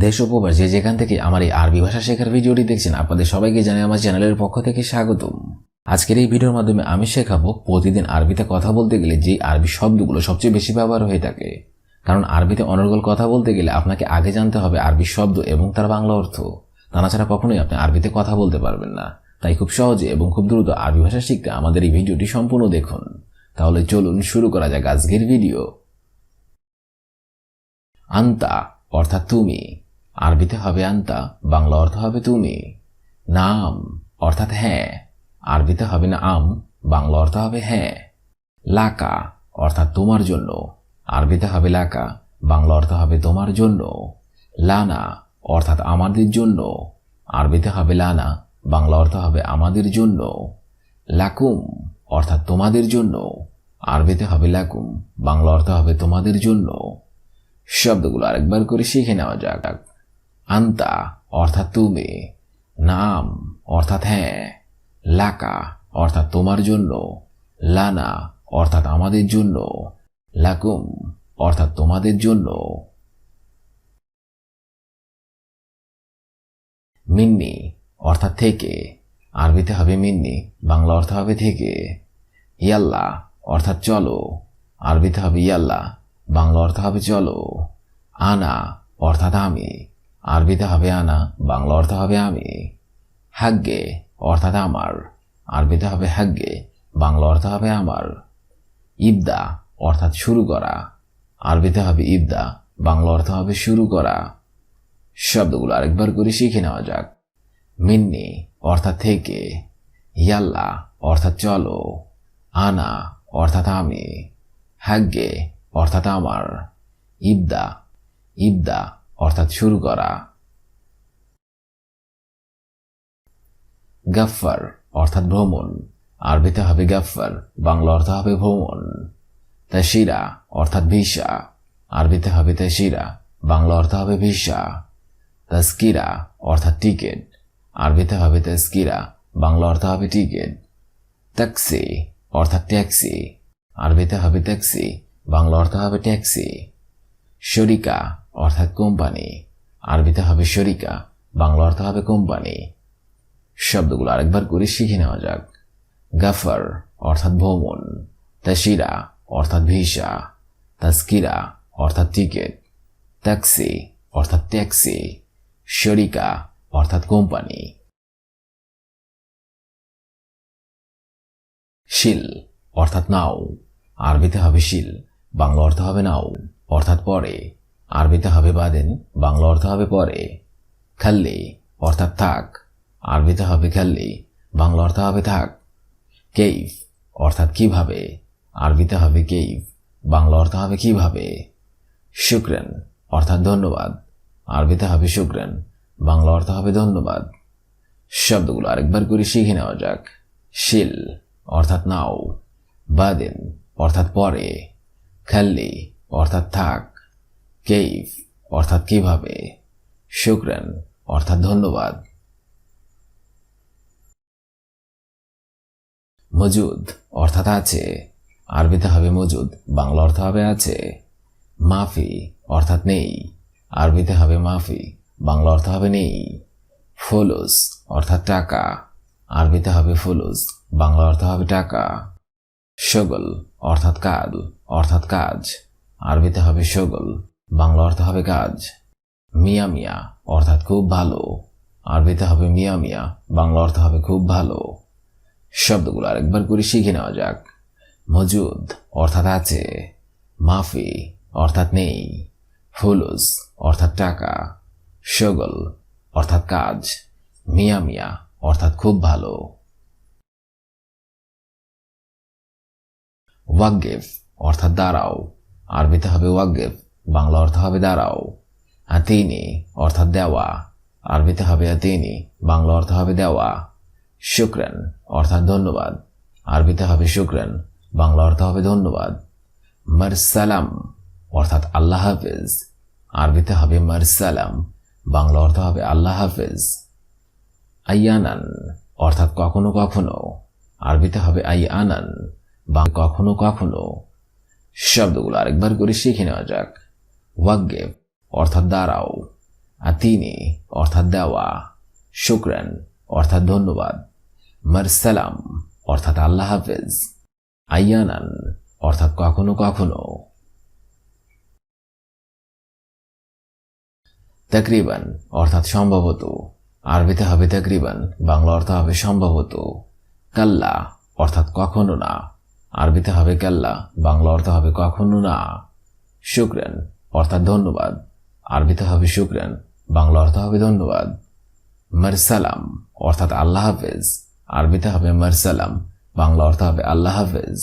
দেশ ও প্রবাস যে যেখান থেকে আমার এই আরবি ভাষা শেখার ভিডিওটি দেখছেন, আপনাদের সবাইকে জানাই আমার চ্যানেলের পক্ষ থেকে স্বাগতম। আজকের এই ভিডিওর মাধ্যমে আমি শেখাবো প্রতিদিন আরবিতে কথা বলতে গেলে যে আরবি শব্দগুলো সবচেয়ে বেশি ব্যবহার হয়ে থাকে। কারণ আরবিতে অনর্গল কথা বলতে গেলে আপনাকে আগে জানতে হবে আরবি শব্দ এবং তার বাংলা অর্থ। তা ছাড়া কখনোই আপনি আরবিতে কথা বলতে পারবেন না। তাই খুব সহজে এবং খুব দ্রুত আরবি ভাষা শিখতে আমাদের এই ভিডিওটি সম্পূর্ণ দেখুন। তাহলে চলুন শুরু করা যাক আজকের ভিডিও। আন্তা অর্থাৎ তুমি, আরবিতে হবে আন্তা, বাংলা অর্থ হবে তুমি। নাম অর্থাৎ হ্যাঁ, আরবিতে হবে না আম, বাংলা অর্থ হবে হ্যাঁ। লাকা অর্থাৎ তোমার জন্য, আরবিতে হবে লাকা, বাংলা অর্থ হবে তোমার জন্য। লানা অর্থাৎ আমাদের জন্য, আরবিতে হবে লানা, বাংলা অর্থ হবে আমাদের জন্য। লাকুম অর্থাৎ তোমাদের জন্য, আরবিতে হবে লাকুম, বাংলা অর্থ হবে তোমাদের জন্য। শব্দগুলো আরেকবার করে শিখে নেওয়া যাক। আন্তা অর্থাৎ তুমি, নাম অর্থাৎ হ্যাঁ, লাকা অর্থাৎ তোমার জন্য, লানা অর্থাৎ আমাদের জন্য, লাকুম অর্থাৎ তোমাদের জন্য। মিন্নি অর্থাৎ থেকে, আরবিতে হবে মিন্নি, বাংলা অর্থ হবে থেকে। ইয়াল্লা অর্থাৎ চলো, আরবিতে হবে ইয়াল্লা, বাংলা অর্থ হবে চলো। আনা অর্থাৎ আমি, আরবিতে হবে আনা, বাংলা অর্থ হবে আমি। হাগ্গে অর্থাৎ আমার, আরবিতে হবে হাগ্গে, বাংলা অর্থ হবে আমার। ইবদা অর্থাৎ শুরু করা, আরবিতে হবে ইবদা, বাংলা অর্থ হবে শুরু করা। শব্দগুলো আরেকবার করে শিখে নেওয়া যাক। মিন্নি অর্থাৎ থেকে, ইয়াল্লা অর্থাৎ চলো, আনা অর্থাৎ আমি, হাগ্গে অর্থাৎ আমার, ইবদা ইবদা অর্থাৎ শুরু করা। গাফফার অর্থাৎ ভ্রমণ, আরবিতে হবে গাফফার, বাংলা অর্থ হবে ভ্রমণ। তাশিরা অর্থাৎ ভিসা, আরবিতে হবে তাশিরা, বাংলা অর্থ হবে ভিসা। তাজকিরা অর্থাৎ টিকিট, আরবিতে হবে তাজকিরা, বাংলা অর্থ হবে টিকিট। ট্যাক্সি অর্থাৎ ট্যাক্সি, আরবিতে হবে ট্যাক্সি, বাংলা অর্থ হবে ট্যাক্সি। শরিকা অর্থাৎ কোম্পানি, আরবিতে হবে শরিকা, বাংলা অর্থ হবে কোম্পানি। শব্দগুলো আরেকবার করে শিখে নেওয়া যাক। গাফার অর্থাৎ ভ্রমণ, তাশিরা অর্থাৎ ভিসা, তাজকিরা অর্থাৎ টিকিট, ট্যাক্সি অর্থাৎ ট্যাক্সি, শরিকা অর্থাৎ কোম্পানি। শিল অর্থাৎ নাও, আরবিতে হবে শিল, বাংলা অর্থ হবে নাও অর্থাৎ পরে, আরবিতে হবে বাদেন, বাংলা অর্থ হবে পরে। খাল্লি অর্থাৎ থাক, আরবিতে হবে খাল্লি, বাংলা অর্থ হবে থাক। কেইফ অর্থাৎ কিভাবে, আরবিতে হবে কেইফ, বাংলা অর্থ হবে কিভাবে। শুক্রান অর্থাৎ ধন্যবাদ, আরবিতে হবে শুক্রান, বাংলা অর্থ হবে ধন্যবাদ। শব্দগুলো আরেকবার করে শিখে নেওয়া যাক। শিল অর্থাৎ নাও, বাদেন অর্থাৎ পরে, খাল্লি অর্থাৎ থাক, কেইফ অর্থাৎ কিভাবে, শুক্রান অর্থাৎ ধন্যবাদ। মজুদ অর্থাৎ আছে, আরবিতে হবে মজুদ, বাংলা অর্থ হবে আছে। মাফি অর্থাৎ নেই, আরবিতে হবে মাফি, বাংলা অর্থ হবে নেই। ফুলুস অর্থাৎ টাকা, আরবিতে হবে ফুলুস, বাংলা অর্থ হবে টাকা। শগল অর্থাৎ কাজ, আরবিতে হবে শগল, বাংলা অর্থ হবে কাজ। মিয়া মিয়া অর্থাৎ খুব ভালো, আরবিতে হবে মিয়া মিয়া, বাংলা অর্থ হবে খুব ভালো। শব্দগুলো আরেকবার করে শিখে নেওয়া যাক। মজুদ অর্থাৎ আছে, মাফি অর্থাৎ নেই, ফুলুস অর্থাৎ টাকা, শগল অর্থাৎ কাজ, মিয়া মিয়া অর্থাৎ খুব ভালো। ওয়াকগেফ অর্থাৎ দাঁড়াও, আরবিতে হবে ওয়াকগেফ, বাংলা অর্থ হবে দাঁড়াও। আতিনি অর্থাৎ দেওয়া, আরবিতে হবে আতিনি, বাংলা অর্থ হবে দেওয়া। শুক্রান অর্থাৎ ধন্যবাদ, আরবিতে হবে শুক্রান, বাংলা অর্থ হবে ধন্যবাদ। মারসালাম অর্থাৎ আল্লাহ হাফেজ, আরবিতে হবে মারসালাম, বাংলা অর্থ হবে আল্লাহ হাফেজ। আইয়ানান অর্থাৎ কখনো কখনো, আরবিতে হবে আইয়ানান, বা কখনো কখনো। শব্দগুলো আরেকবার করে শিখে নেওয়া যাক। ওয়াকগেফ অর্থাৎ দাঁড়াও, আতিনি অর্থাৎ দেওয়া, শুকরান অর্থাৎ ধন্যবাদ, মারসালাম অর্থাৎ আল্লাহ হাফেজ, আইয়ানান অর্থাৎ কখনো কখনো, তাকরিবান অর্থাৎ সম্ভবত, আরবিতে হবে তাকরিবান, বাংলা অর্থ হবে সম্ভবত, কাল্লা অর্থাৎ কখনো না, আরবিতে হবে কাল্লা, বাংলা অর্থ হবে কখনো না, শুকরান অর্থাৎ ধন্যবাদ, আরবিতে হবে শুকরান, বাংলা অর্থ হবে ধন্যবাদ, মারসালাম অর্থাৎ আল্লাহ হাফেজ, আরবিতে হবে মারসালাম, বাংলা অর্থ হবে আল্লাহ হাফেজ,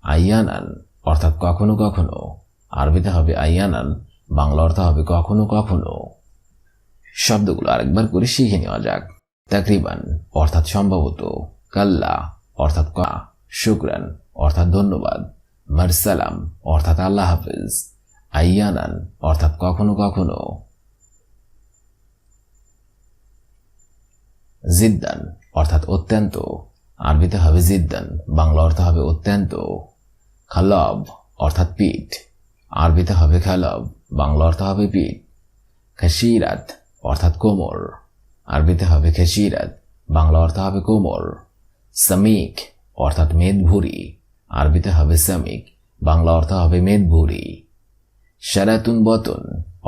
আইয়ানান অর্থাৎ কখনো কখনো, আরবিতে হবে আইয়ানান, বাংলা অর্থ হবে কখনো কখনো। শব্দগুলো আরেকবার করে শিখে নেওয়া যাক। তাকরিবান অর্থাৎ সম্ভবত, কাল্লা অর্থাৎ শুকরান অর্থাৎ ধন্যবাদ, মারসালাম অর্থাৎ আল্লাহ হাফেজ, আইয়ানান অর্থাৎ কখনো কখনো, জিদ্দান অর্থাৎ অত্যন্ত, আরবিতে হবে জিদ্দান, বাংলা অর্থ হবে অত্যন্ত, খালাব অর্থাৎ পিঠ, আরবিতে হবে খালাব, বাংলা অর্থ হবে পিঠ, খাসিরাত অর্থাৎ কোমর, আরবিতে হবে খাসিরাত, বাংলা অর্থ হবে কোমর, সামিক অর্থাৎ মেদভুরি, আরবিতে হবে সামিক, বাংলা অর্থ হবে মেদভুরি, শারাতুন বতন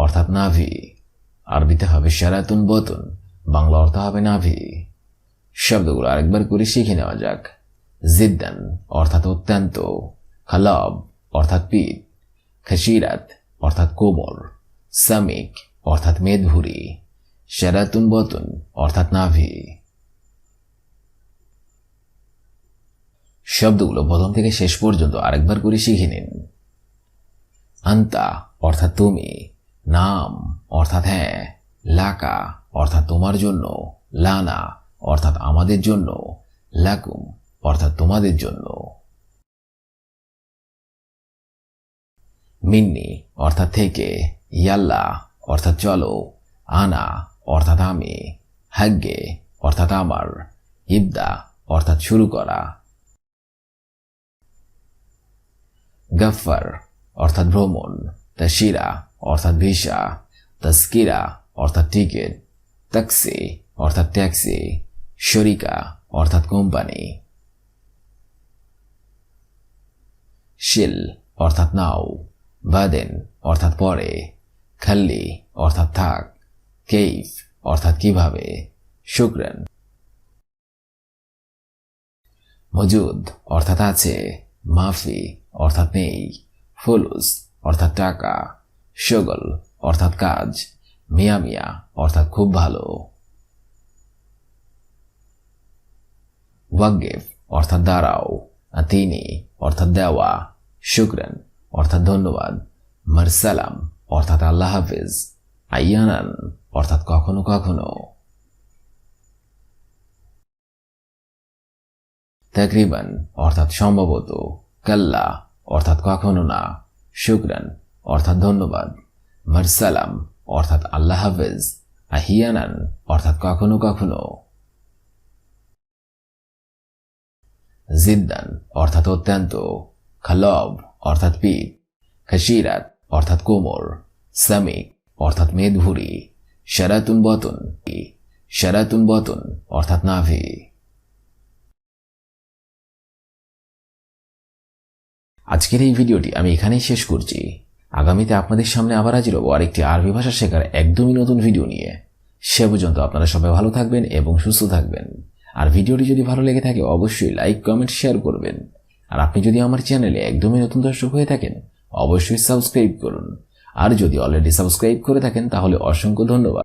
অর্থাৎ নাভি, আরবিতে হবে শারাতুন বতন, বাংলা অর্থ হবে নাভি। শব্দগুলো আরেকবার করে শিখে নেওয়া যাক। জিদ্দান অর্থাৎ অত্যন্ত, খালাব অর্থাৎ পিঠ, খাসিরাত অর্থাৎ কোমর, সামিক অর্থাৎ মেদভুরি, শারাতুন বতন অর্থাৎ নাভি। শব্দগুলো প্রথম থেকে শেষ পর্যন্ত আরেকবার করে শিখে নিন। আন্তা অর্থাৎ তুমি, নাম অর্থাৎ হ্যাঁ, লাকা অর্থাৎ তোমার জন্য, লানা অর্থাৎ আমাদের জন্য, লাকুম অর্থাৎ তোমাদের জন্য, মিন্নি অর্থাৎ থেকে, ইয়াল্লা অর্থাৎ চলো, আনা অর্থাৎ আমি, হাগ্গে অর্থাৎ আমার, ইবদা অর্থাৎ শুরু করা, গফফার অর্থাৎ ভ্রমণ, তাশিরা অর্থাৎ ভিসা, তাস্কিরা অর্থাৎ টিকিট, ট্যাক্সি অর্থাৎ ট্যাক্সি, শরিকা অর্থাৎ কোম্পানি, শিল অর্থাৎ নাও, বাদেন অর্থাৎ পরে, খাল্লি অর্থাৎ থাক, কেইফ অর্থাৎ কিভাবে, শুকরান, মজুদ অর্থাৎ আছে, মাফি অর্থাৎ নেই, ফুলুস অর্থাৎ টাকা, শগল অর্থাৎ কাজ, মিয়া মিয়া অর্থাৎ খুব ভালো, ওয়াগিফ অর্থাৎ দাঁড়াও, আতিনি অর্থাৎ দেওয়া, শুকরান অর্থাৎ ধন্যবাদ, মারসালাম অর্থাৎ আল্লাহ হাফিজ, আইয়ানান অর্থাৎ কখনো কখনো, তাকরিবান অর্থাৎ সম্ভবত, কাল্লা অর্থাৎ কখনো না, শুকরান অর্থাৎ ধন্যবাদ, মারসালাম অর্থাৎ আল্লাহ হাফেজ, আহিয়ানান অর্থাৎ কখনো কখনো, জিদ্দান অর্থাৎ অত্যন্ত, খালব অর্থাৎ পিঠ, খাসিরাত অর্থাৎ কোমর, সামিক অর্থাৎ মেদভুরি, শারাতুন বতন অর্থাৎ নাভি। আজকের এই ভিডিওটি আমি এখানেই শেষ করছি। আগামীতে আপনাদের সামনে আবার হাজির হব আরেকটি আরবি ভাষা শেখার একদমই নতুন ভিডিও নিয়ে। সে পর্যন্ত আপনারা সবাই ভালো থাকবেন এবং সুস্থ থাকবেন। আর ভিডিওটি যদি ভালো লেগে থাকে অবশ্যই লাইক, কমেন্ট, শেয়ার করবেন। আর আপনি যদি আমার চ্যানেলে একদমই নতুন দর্শক হয়ে থাকেন অবশ্যই সাবস্ক্রাইব করুন। আর যদি অলরেডি সাবস্ক্রাইব করে থাকেন তাহলে অসংখ্য ধন্যবাদ।